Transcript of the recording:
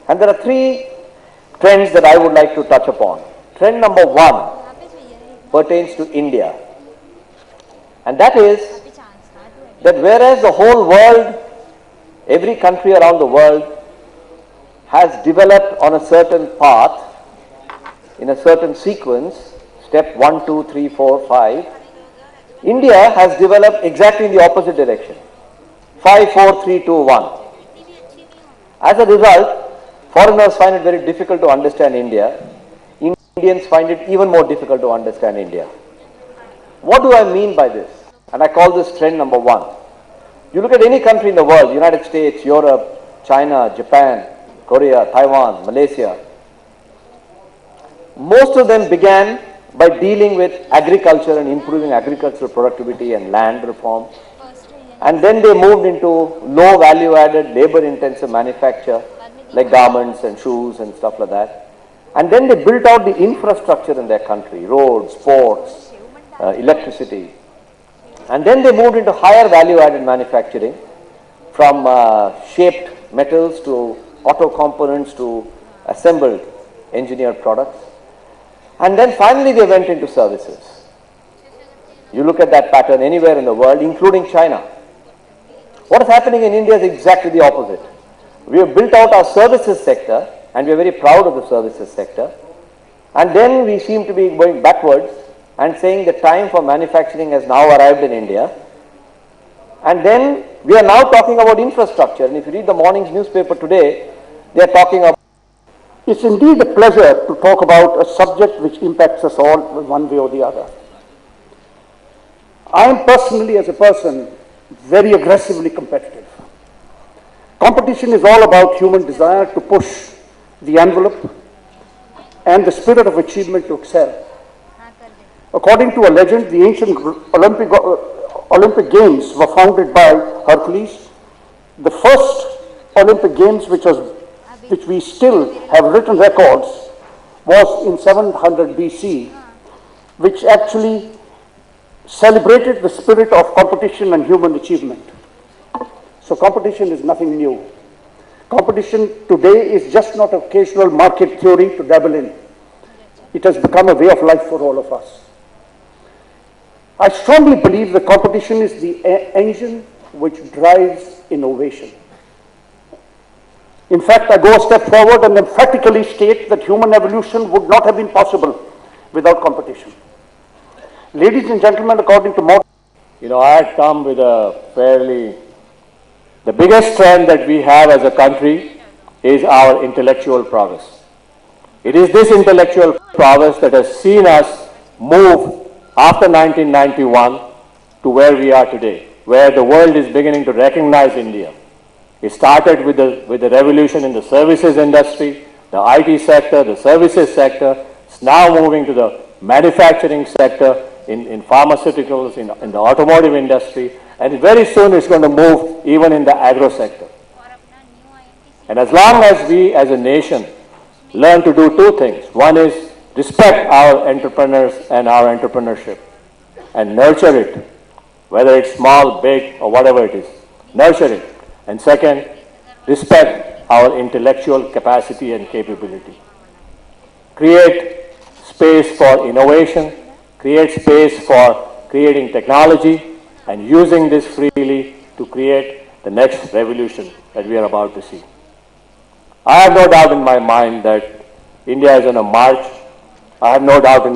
And there are three trends that I would like to touch upon. Trend number one pertains to India. And that is that whereas the whole world, every country around the world has developed on a certain path, in a certain sequence, step 1, 2, 3, 4, 5, India has developed exactly in the opposite direction. 5, 4, 3, 2, 1. As a result, foreigners find it very difficult to understand India. Indians find it even more difficult to understand India. What do I mean by this? And I call this trend number one. You look at any country in the world, United States, Europe, China, Japan, Korea, Taiwan, Malaysia, most of them began by dealing with agriculture and improving agricultural productivity and land reform. And then they moved into low value added, labor intensive manufacture like garments and shoes and stuff like that. And then they built out the infrastructure in their country, roads, ports, electricity. And then they moved into higher value added manufacturing, from shaped metals to auto components to assembled engineered products. And then finally they went into services. You look at that pattern anywhere in the world, including China. What is happening in India is exactly the opposite. We have built out our services sector, and we are very proud of the services sector. And then we seem to be going backwards and saying the time for manufacturing has now arrived in India. And then we are now talking about infrastructure. And if you read the morning's newspaper today, they are talking about. It's indeed a pleasure to talk about a subject which impacts us all one way or the other. I am personally, as a person, very aggressively competitive. Competition is all about human desire to push the envelope and the spirit of achievement to excel. According to a legend, the ancient Olympic Games were founded by Hercules. The first Olympic Games, which we still have written records, was in 700 BC, which actually celebrated the spirit of competition and human achievement. So competition is nothing new. Competition today is just not an occasional market theory to dabble in. It has become a way of life for all of us. I strongly believe that competition is the engine which drives innovation. In fact, I go a step forward and emphatically state that human evolution would not have been possible without competition. Ladies and gentlemen, according to modern... I had come with the biggest trend that we have as a country is our intellectual prowess. It is this intellectual prowess that has seen us move after 1991 to where we are today, where the world is beginning to recognize India. It started with the revolution in the services industry, the IT sector, the services sector. It's now moving to the manufacturing sector, in pharmaceuticals, in the automotive industry, and very soon it's going to move even in the agro sector. And as long as we as a nation learn to do two things, one is respect our entrepreneurs and our entrepreneurship and nurture it, whether it's small, big, or whatever it is, nurture it. And second, respect our intellectual capacity and capability. Create space for innovation, create space for creating technology and using this freely to create the next revolution that we are about to see. I have no doubt in my mind that India is on a march. I have no doubt in